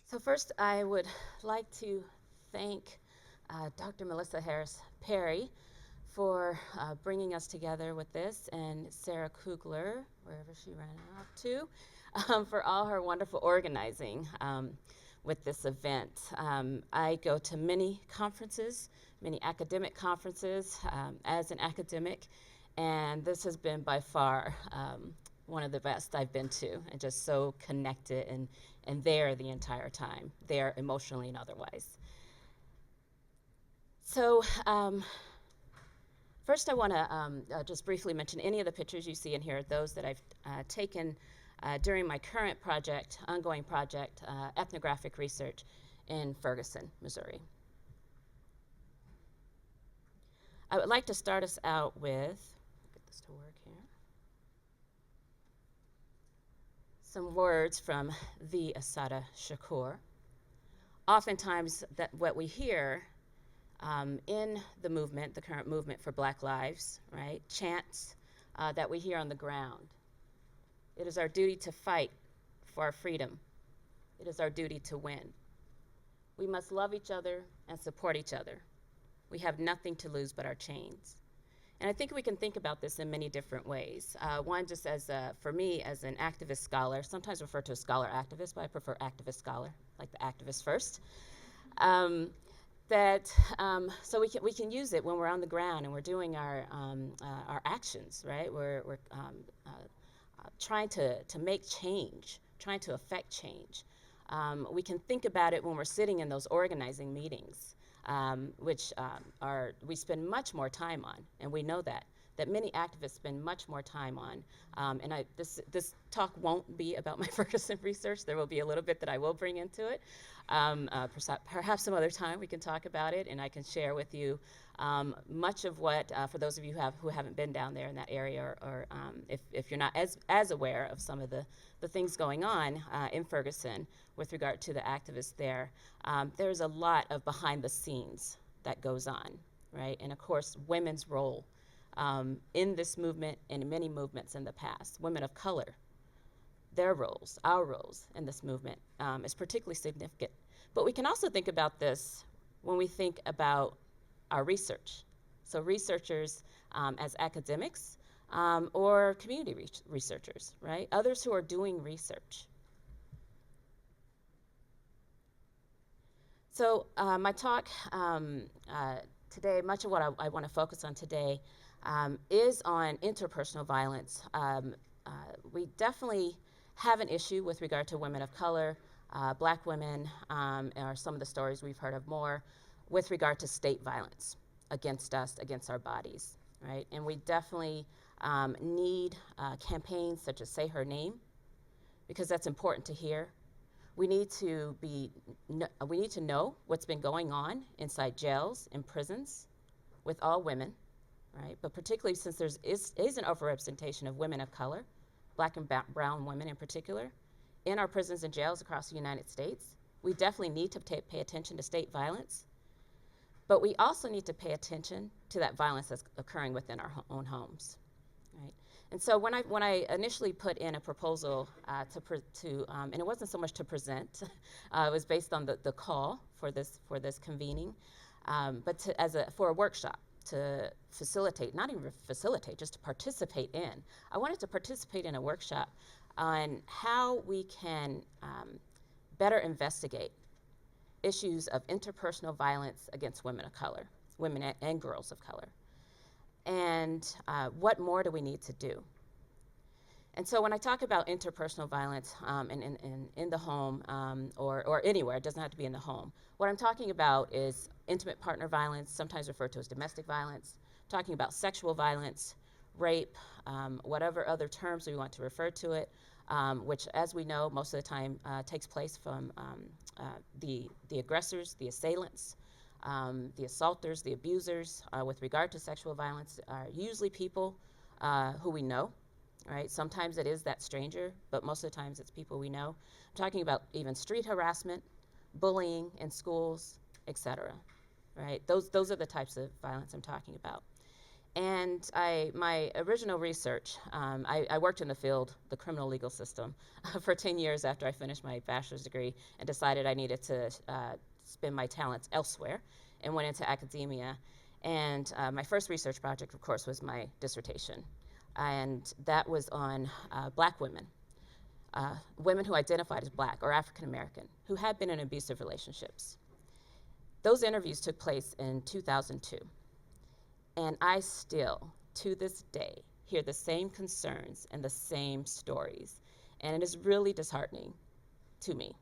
So first, I would like to thank Dr. Melissa Harris Perry for bringing us together with this, and Sarah Kugler, wherever she ran off to, for all her wonderful organizing with this event. I go to many conferences, many academic conferences as an academic, and this has been by far one of the best I've been to, and just so connected and there the entire time, there emotionally and otherwise. So first I want to just briefly mention any of the pictures you see in here, those that I've taken during my current project, ongoing project, ethnographic research in Ferguson, Missouri. I would like to start us out with, get this to work here, some words from the Assata Shakur. Oftentimes that what we hear in the movement, the current movement for Black Lives, right, chants that we hear on the ground. It is our duty to fight for our freedom. It is our duty to win. We must love each other and support each other. We have nothing to lose but our chains. And I think we can think about this in many different ways. One, just as for me, as an activist scholar, sometimes referred to as scholar activist, but I prefer activist scholar, like the activist first. So we can use it when we're on the ground and we're doing our actions, right? We're trying to make change, trying to affect change. We can think about it when we're sitting in those organizing meetings, which we spend much more time on, and we know that many activists spend much more time on. And this talk won't be about my Ferguson research. There will be a little bit that I will bring into it. Perhaps some other time we can talk about it, and I can share with you much of what, for those of you who haven't been down there in that area, or if you're not as aware of some of the things going on in Ferguson with regard to the activists there, there's a lot of behind the scenes that goes on, right? And of course, women's role in this movement and in many movements in the past, women of color, their roles, our roles in this movement is particularly significant. But we can also think about this when we think about our research. So researchers as academics or community researchers, right? Others who are doing research. So my talk today, much of what I want to focus on today is on interpersonal violence. We definitely have an issue with regard to women of color, Black women, are some of the stories we've heard of more, with regard to state violence against us, against our bodies, right? And we definitely need campaigns such as Say Her Name, because that's important to hear. We need to know what's been going on inside jails and prisons with all women, right? But particularly since there is an overrepresentation of women of color, Black and brown women in particular, in our prisons and jails across the United States. We definitely need to pay attention to state violence, but we also need to pay attention to that violence that's occurring within our own homes, right? And so when I initially put in a proposal and it wasn't so much to present, it was based on the call for this convening, but for a workshop to facilitate, not even facilitate, just to participate in. I wanted to participate in a workshop on how we can better investigate issues of interpersonal violence against women of color, women and girls of color. And what more do we need to do? And so when I talk about interpersonal violence in the home or anywhere, it doesn't have to be in the home. What I'm talking about is intimate partner violence, sometimes referred to as domestic violence, talking about sexual violence, rape, whatever other terms we want to refer to it, which, as we know, most of the time takes place from the aggressors, the assailants, the assaulters, the abusers. With regard to sexual violence, are usually people who we know, right? Sometimes it is that stranger, but most of the times it's people we know. I'm talking about even street harassment, bullying in schools, et cetera, right? Those are the types of violence I'm talking about. And my original research, I worked in the field, the criminal legal system, for 10 years after I finished my bachelor's degree and decided I needed to spend my talents elsewhere and went into academia. And my first research project, of course, was my dissertation. And that was on black women, women who identified as black or African American, who had been in abusive relationships. Those interviews took place in 2002. And I still, to this day, hear the same concerns and the same stories. And it is really disheartening to me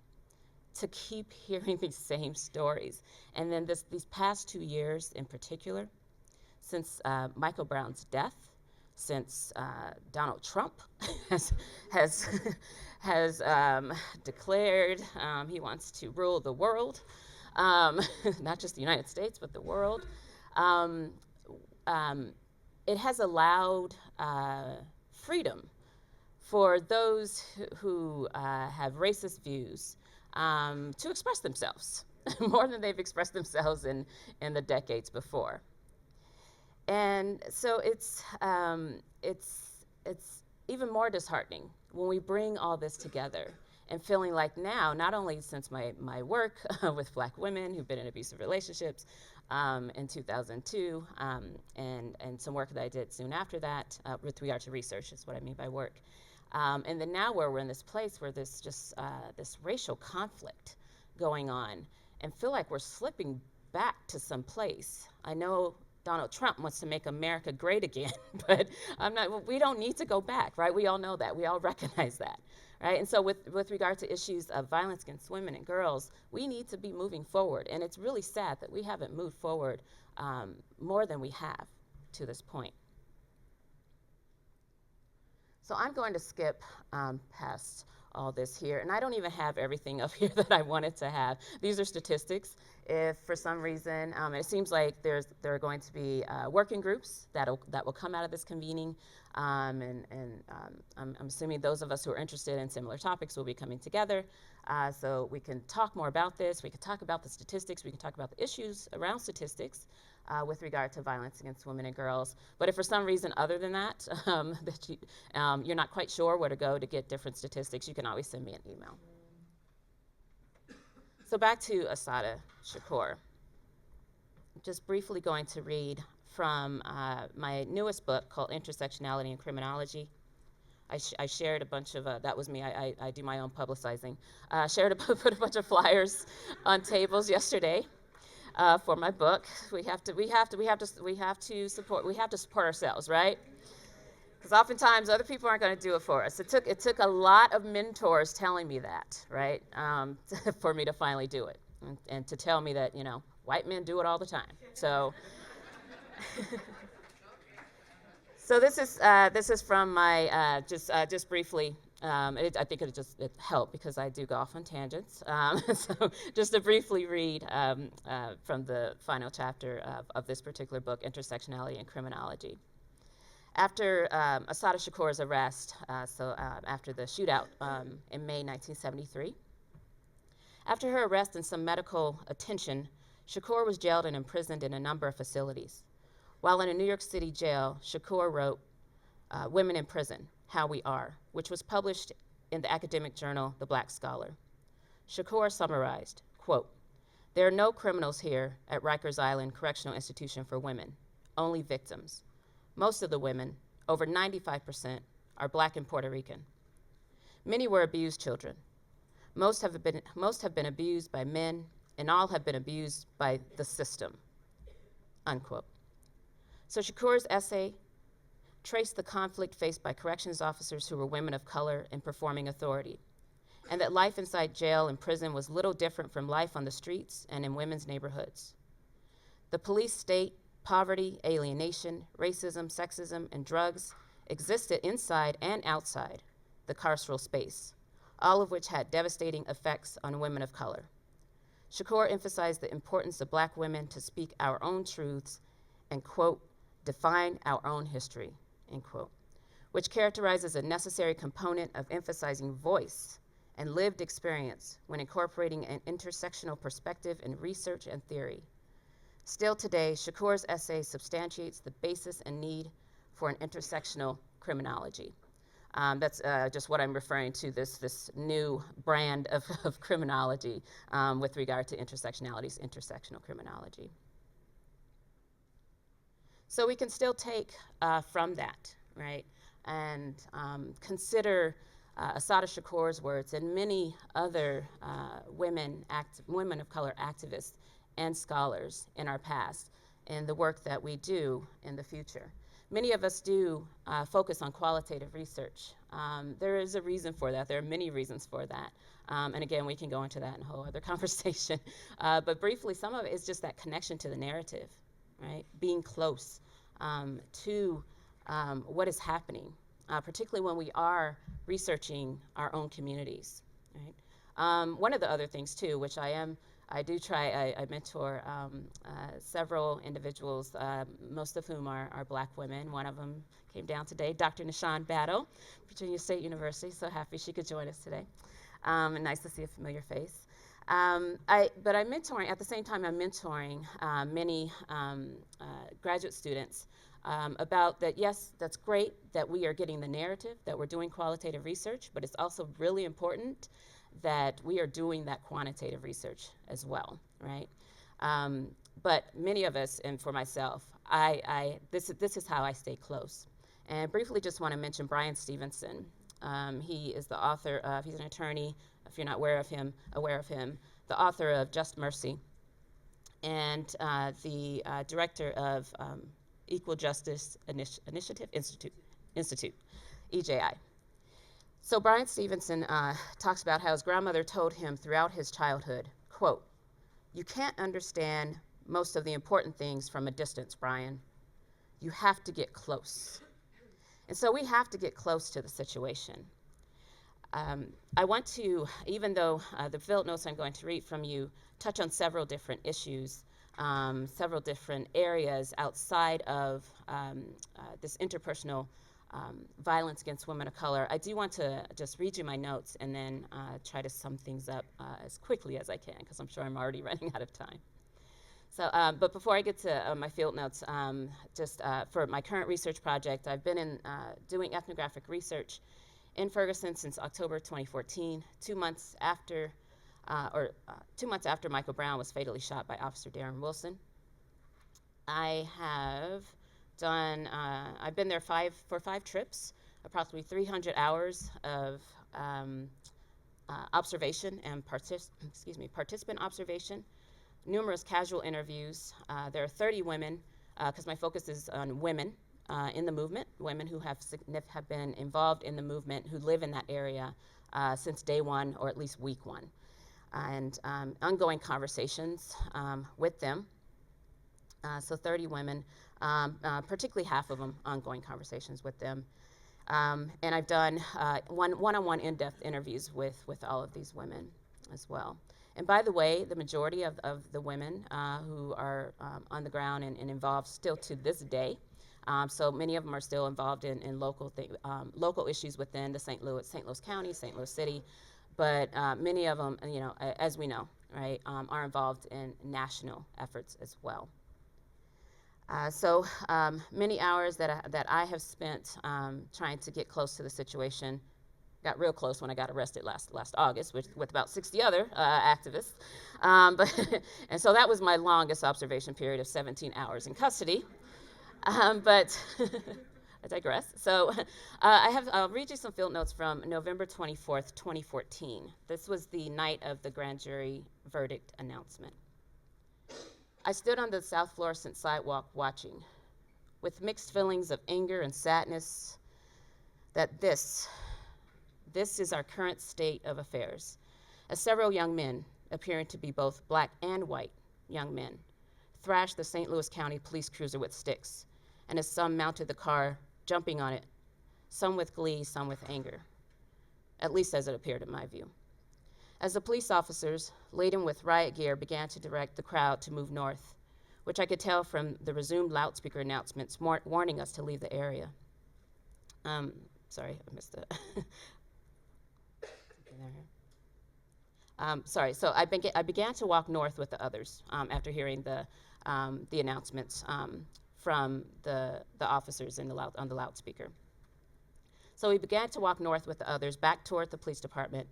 to keep hearing these same stories. And then these past 2 years in particular, since Michael Brown's death, since Donald Trump has declared he wants to rule the world, not just the United States, but the world. It has allowed freedom for those who have racist views to express themselves more than they've expressed themselves in the decades before. And so it's even more disheartening when we bring all this together and feeling like now, not only since my work with black women who've been in abusive relationships in 2002, and some work that I did soon after that with regard to research is what I mean by work. And then now where we're in this place where there's just this racial conflict going on and feel like we're slipping back to some place. I know Donald Trump wants to make America great again, but we don't need to go back, right? We all know that, we all recognize that, right? And so with regard to issues of violence against women and girls, we need to be moving forward. And it's really sad that we haven't moved forward more than we have to this point. So I'm going to skip past all this here, and I don't even have everything up here that I wanted to have. These are statistics. If for some reason, it seems like there are going to be working groups that will come out of this convening, and I'm assuming those of us who are interested in similar topics will be coming together, so we can talk more about this, we can talk about the statistics, we can talk about the issues around statistics, with regard to violence against women and girls. But if for some reason other than that, you're not quite sure where to go to get different statistics, you can always send me an email. So back to Assata Shakur. Just briefly going to read from my newest book called Intersectionality and Criminology. I shared a bunch of, that was me, I do my own publicizing. Put a bunch of flyers on tables yesterday. For my book. We have to support ourselves, right? Because oftentimes other people aren't going to do it for us. It took a lot of mentors telling me that, right, for me to finally do it, and to tell me that white men do it all the time. So, so this is from my just briefly. I think it helped because I do go off on tangents. So just to briefly read from the final chapter of this particular book, Intersectionality and Criminology. After Assata Shakur's arrest, after the shootout in May 1973, after her arrest and some medical attention, Shakur was jailed and imprisoned in a number of facilities. While in a New York City jail, Shakur wrote Women in Prison, How We Are, which was published in the academic journal, The Black Scholar. Shakur summarized, quote, "There are no criminals here at Rikers Island Correctional Institution for Women, only victims. Most of the women, over 95%, are Black and Puerto Rican. Many were abused children. Most have been abused by men, and all have been abused by the system," unquote. So Shakur's essay traced the conflict faced by corrections officers who were women of color in performing authority, and that life inside jail and prison was little different from life on the streets and in women's neighborhoods. The police state, poverty, alienation, racism, sexism, and drugs existed inside and outside the carceral space, all of which had devastating effects on women of color. Shakur emphasized the importance of Black women to speak our own truths and, quote, define our own history, end quote, which characterizes a necessary component of emphasizing voice and lived experience when incorporating an intersectional perspective in research and theory. Still today, Shakur's essay substantiates the basis and need for an intersectional criminology. That's just what I'm referring to, this new brand of criminology with regard to intersectionality's intersectional criminology. So we can still take from that, right, and consider Assata Shakur's words and many other women of color activists and scholars in our past and the work that we do in the future. Many of us do focus on qualitative research. There is a reason for that. There are many reasons for that. And again, we can go into that in a whole other conversation. But briefly, some of it is just that connection to the narrative, right? Being close to what is happening, particularly when we are researching our own communities, right? One of the other things too, which I mentor several individuals, most of whom are Black women. One of them came down today, Dr. Nishan Battle, Virginia State University. So happy she could join us today. And nice to see a familiar face. But I'm mentoring, at the same time I'm mentoring many graduate students about that, yes, that's great that we are getting the narrative, that we're doing qualitative research, but it's also really important that we are doing that quantitative research as well, right? But many of us, and for myself, this is how I stay close. And briefly just want to mention Brian Stevenson. He is the author of, he's an attorney, if you're not aware of him, the author of Just Mercy, and the director of Equal Justice Initiative Institute, EJI. So Brian Stevenson talks about how his grandmother told him throughout his childhood, quote, "You can't understand most of the important things from a distance, Brian. You have to get close." And so we have to get close to the situation. I want to, even though the field notes I'm going to read from you touch on several different issues, several different areas outside of this interpersonal violence against women of color, I do want to just read you my notes and then try to sum things up as quickly as I can, because I'm sure I'm already running out of time. So, but before I get to my field notes, just for my current research project, I've been doing ethnographic research in Ferguson since October 2014, 2 months after Michael Brown was fatally shot by Officer Darren Wilson. I have done, I've been there for five trips, approximately 300 hours of observation and participant observation, numerous casual interviews. There are 30 women, because my focus is on women in the movement, women who have been involved in the movement, who live in that area since day one or at least week one, and ongoing conversations with them. So 30 women, particularly half of them ongoing conversations with them. And I've done one-on-one in-depth interviews with all of these women as well. And by the way, the majority of the women who are on the ground and involved still to this day, so many of them are still involved in local issues within the St. Louis County, St. Louis City, but many of them, you know, as we know, right, are involved in national efforts as well. So many hours that I have spent trying to get close to the situation. Got real close when I got arrested last August with about 60 other activists. And so that was my longest observation period of 17 hours in custody. But I digress. So I'll read you some field notes from November 24th, 2014. This was the night of the grand jury verdict announcement. I stood on the South Florissant sidewalk watching, with mixed feelings of anger and sadness that this is our current state of affairs, as several young men, appearing to be both Black and white young men, thrashed the St. Louis County police cruiser with sticks, and as some mounted the car, jumping on it, some with glee, some with anger, at least as it appeared in my view. As the police officers, laden with riot gear, began to direct the crowd to move north, which I could tell from the resumed loudspeaker announcements warning us to leave the area. Sorry, I missed it. So I began to walk north with the others after hearing the the announcements from the officers on the loudspeaker. So we began to walk north with the others back toward the police department,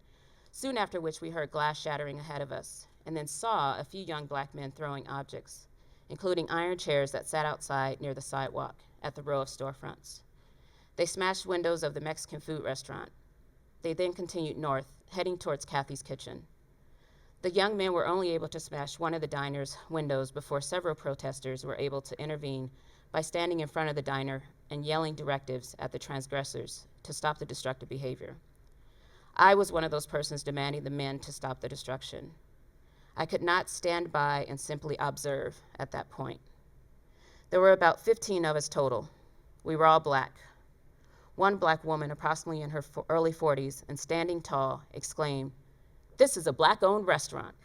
soon after which we heard glass shattering ahead of us, and then saw a few young black men throwing objects, including iron chairs that sat outside near the sidewalk at the row of storefronts. They smashed windows of the Mexican food restaurant. They then continued north, heading towards Kathy's Kitchen. The young men were only able to smash one of the diner's windows before several protesters were able to intervene by standing in front of the diner and yelling directives at the transgressors to stop the destructive behavior. I was one of those persons demanding the men to stop the destruction. I could not stand by and simply observe at that point. There were about 15 of us total. We were all black. One black woman, approximately in her early 40s and standing tall, exclaimed, "This is a black-owned restaurant."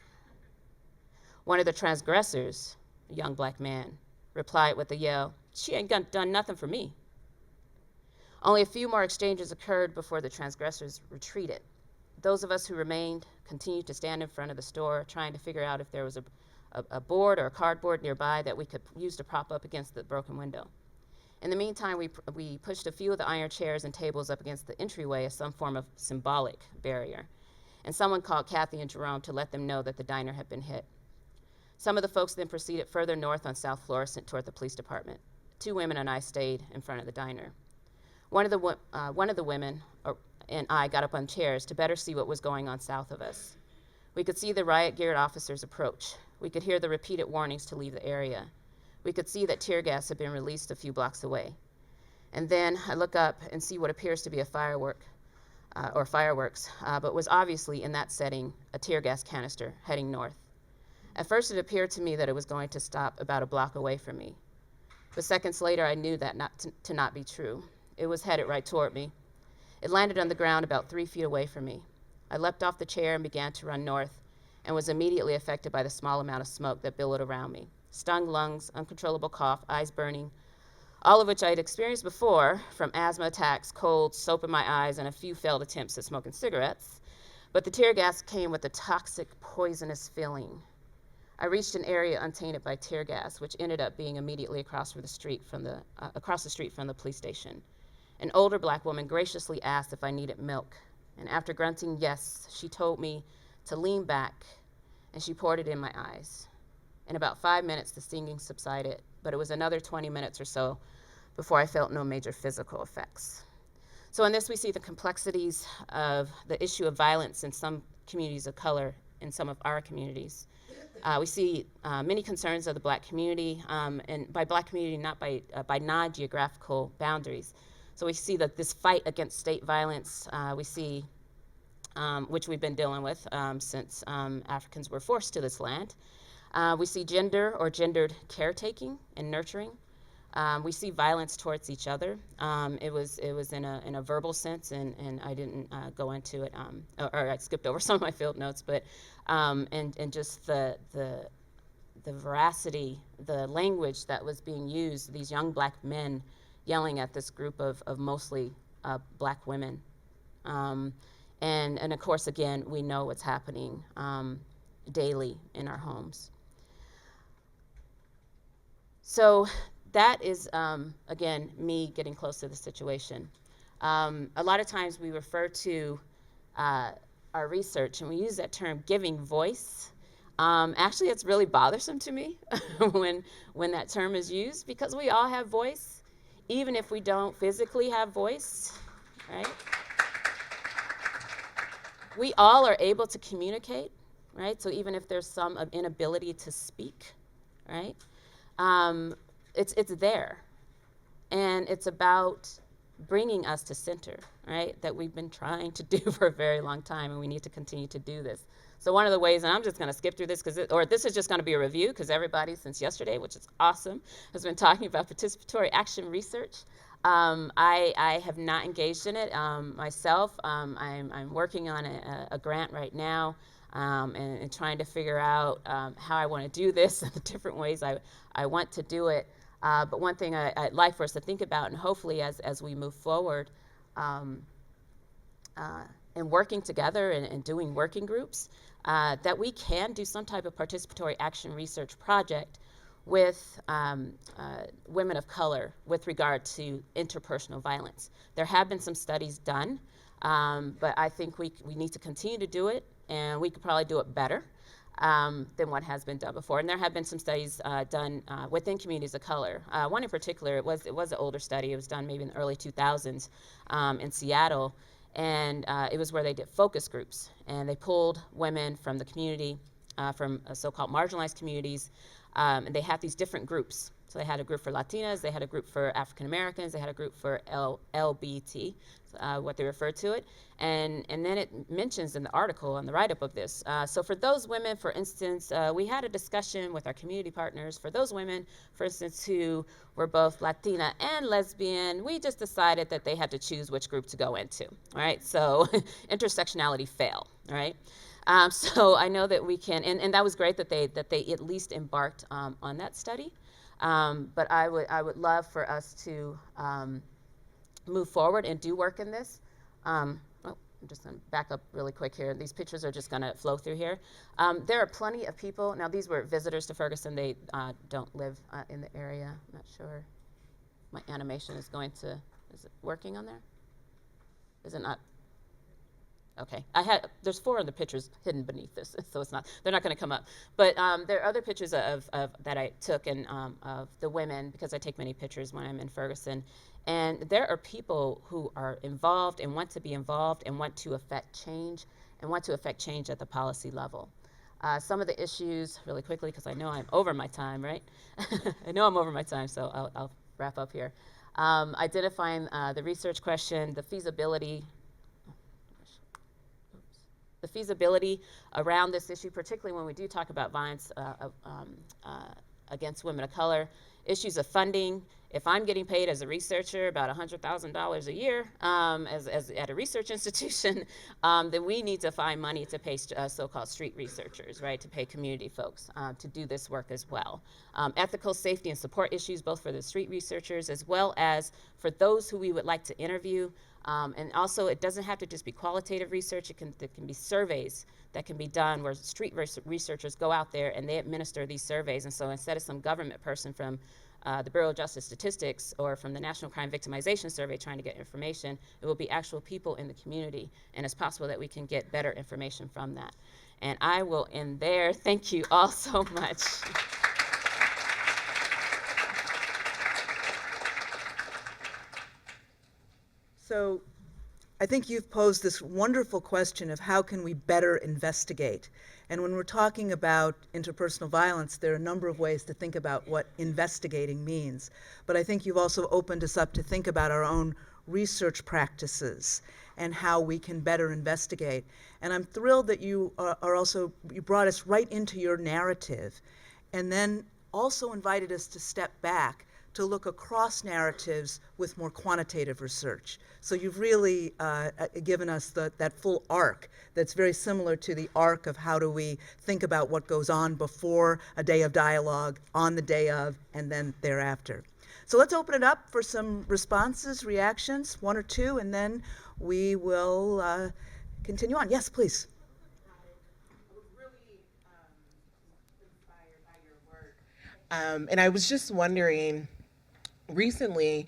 One of the transgressors, a young black man, replied with a yell, "She ain't done nothing for me." Only a few more exchanges occurred before the transgressors retreated. Those of us who remained continued to stand in front of the store, trying to figure out if there was a board or a cardboard nearby that we could use to prop up against the broken window. In the meantime, we pushed a few of the iron chairs and tables up against the entryway as some form of symbolic barrier. And someone called Kathy and Jerome to let them know that the diner had been hit. Some of the folks then proceeded further north on South Florissant toward the police department. 2 women and I stayed in front of the diner. One of the women and I got up on chairs to better see what was going on south of us. We could see the riot-geared officers approach. We could hear the repeated warnings to leave the area. We could see that tear gas had been released a few blocks away. And then I look up and see what appears to be a fireworks, but was obviously in that setting a tear gas canister heading north. At first it appeared to me that it was going to stop about a block away from me. But seconds later I knew that to not be true. It was headed right toward me. It landed on the ground about 3 feet away from me. I leapt off the chair and began to run north and was immediately affected by the small amount of smoke that billowed around me. Stung lungs, uncontrollable cough, eyes burning, all of which I had experienced before from asthma attacks, colds, soap in my eyes, and a few failed attempts at smoking cigarettes. But the tear gas came with a toxic, poisonous feeling. I reached an area untainted by tear gas, which ended up being immediately across the street from the police station. An older black woman graciously asked if I needed milk, and after grunting yes, she told me to lean back, and she poured it in my eyes. In about 5 minutes, the stinging subsided, but it was another 20 minutes or so before I felt no major physical effects. So in this, we see the complexities of the issue of violence in some communities of color in some of our communities. We see many concerns of the black community, and by black community, not by non-geographical boundaries. So we see that this fight against state violence, we see, which we've been dealing with since Africans were forced to this land. We see gender or gendered caretaking and nurturing. We see violence towards each other. It was in a verbal sense, and I didn't go into it, or I skipped over some of my field notes, but and just the veracity, the language that was being used, these young black men yelling at this group of mostly black women. And of course, again, we know what's happening daily in our homes. So that is, again, me getting close to the situation. A lot of times we refer to our research, and we use that term giving voice. Actually, it's really bothersome to me when that term is used, because we all have voice, even if we don't physically have voice, right? We all are able to communicate, right? So even if there's some inability to speak, right? It's there, and it's about bringing us to center, right? That we've been trying to do for a very long time, and we need to continue to do this. So one of the ways, and I'm just going to skip through this, this is just going to be a review, because everybody since yesterday, which is awesome, has been talking about participatory action research. I have not engaged in it myself. I'm working on a grant right now, and trying to figure out how I want to do this and the different ways I want to do it. But one thing I'd like for us to think about, and hopefully as we move forward and working together and doing working groups, that we can do some type of participatory action research project with women of color with regard to interpersonal violence. There have been some studies done, but I think we need to continue to do it, and we could probably do it better than what has been done before. And there have been some studies done within communities of color. One in particular, it was an older study. It was done maybe in the early 2000s in Seattle, and it was where they did focus groups, and they pulled women from the community, from so-called marginalized communities, and they had these different groups. So they had a group for Latinas, they had a group for African Americans, they had a group for LBT, what they referred to it. And then it mentions in the article, on the write-up of this. So for those women, for instance, we had a discussion with our community partners. For those women, for instance, who were both Latina and lesbian, we just decided that they had to choose which group to go into, right? So intersectionality failed, right? So I know that we can, and that was great that they at least embarked on that study. But I would love for us to move forward and do work in this. I'm just going to back up really quick here. These pictures are just going to flow through here. There are plenty of people. Now, these were visitors to Ferguson. They don't live in the area. I'm not sure. My animation is going to, is it working on there? Is it not? Okay, there's 4 of the pictures hidden beneath this, so they're not going to come up. But there are other pictures of that I took of the women, because I take many pictures when I'm in Ferguson. And there are people who are involved and want to be involved and want to affect change at the policy level. Some of the issues, really quickly, because I know I'm over my time, right? I know I'm over my time, so I'll wrap up here. Identifying the research question, the feasibility around this issue, particularly when we do talk about violence against women of color, issues of funding. If I'm getting paid as a researcher about $100,000 a year as at a research institution, then we need to find money to pay so-called street researchers, right, to pay community folks to do this work as well. Ethical, safety, and support issues, both for the street researchers as well as for those who we would like to interview. And also, it doesn't have to just be qualitative research. There can be surveys that can be done where street researchers go out there and they administer these surveys. And so instead of some government person from the Bureau of Justice Statistics or from the National Crime Victimization Survey trying to get information, it will be actual people in the community. And it's possible that we can get better information from that. And I will end there. Thank you all so much. So I think you've posed this wonderful question of how can we better investigate? And when we're talking about interpersonal violence, there are a number of ways to think about what investigating means. But I think you've also opened us up to think about our own research practices and how we can better investigate. And I'm thrilled that you you brought us right into your narrative and then also invited us to step back to look across narratives with more quantitative research. So you've really given us that full arc that's very similar to the arc of how do we think about what goes on before a day of dialogue, on the day of, and then thereafter. So let's open it up for some responses, reactions, 1 or 2, and then we will continue on. Yes, please. And I was just wondering, recently,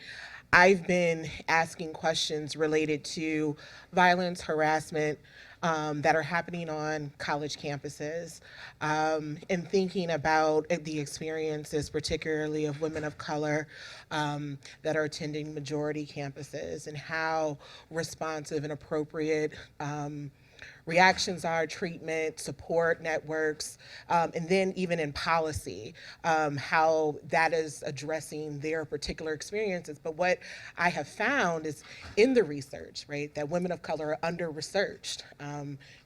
I've been asking questions related to violence, harassment that are happening on college campuses, and thinking about the experiences, particularly of women of color that are attending majority campuses, and how responsive and appropriate reactions are, treatment, support networks, and then even in policy, how that is addressing their particular experiences. But what I have found is in the research, right, that women of color are under-researched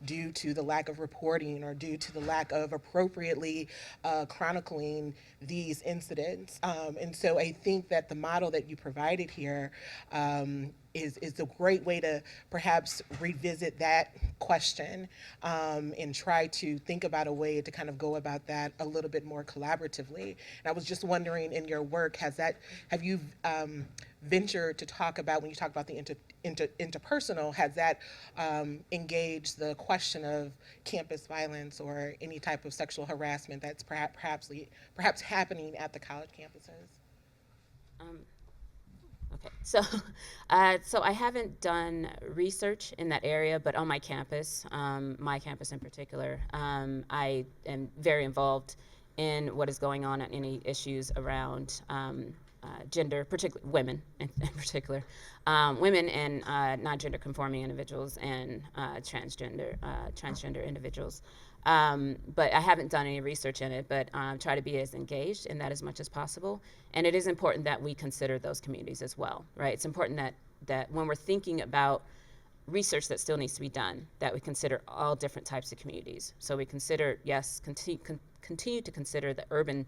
due to the lack of reporting or due to the lack of appropriately chronicling these incidents. And so I think that the model that you provided here is a great way to perhaps revisit that question, and try to think about a way to kind of go about that a little bit more collaboratively. And I was just wondering, in your work, have you ventured to talk about, when you talk about the interpersonal, has that engaged the question of campus violence or any type of sexual harassment that's perhaps happening at the college campuses? Okay, so so I haven't done research in that area, but on my campus in particular, I am very involved in what is going on any issues around gender, particularly women in particular, women and non-gender conforming individuals and transgender individuals. But I haven't done any research in it, but try to be as engaged in that as much as possible. And it is important that we consider those communities as well, right? It's important that when we're thinking about research that still needs to be done, that we consider all different types of communities. So we consider, yes, continue to consider the urban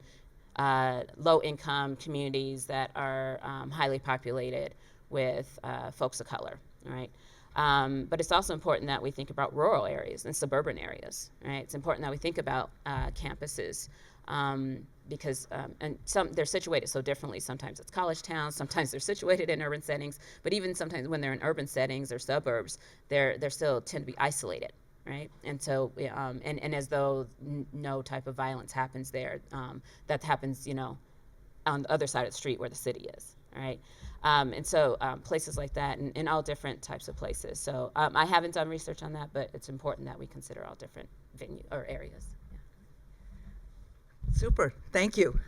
low-income communities that are highly populated with folks of color, right? But it's also important that we think about rural areas and suburban areas, right? It's important that we think about campuses because and they're situated so differently. Sometimes it's college towns, sometimes they're situated in urban settings, but even sometimes when they're in urban settings or suburbs, they're still tend to be isolated, right? And so, and as though no type of violence happens there, that happens, on the other side of the street where the city is, right? And so places like that and all different types of places. So I haven't done research on that, but it's important that we consider all different venues or areas. Yeah. Super, thank you.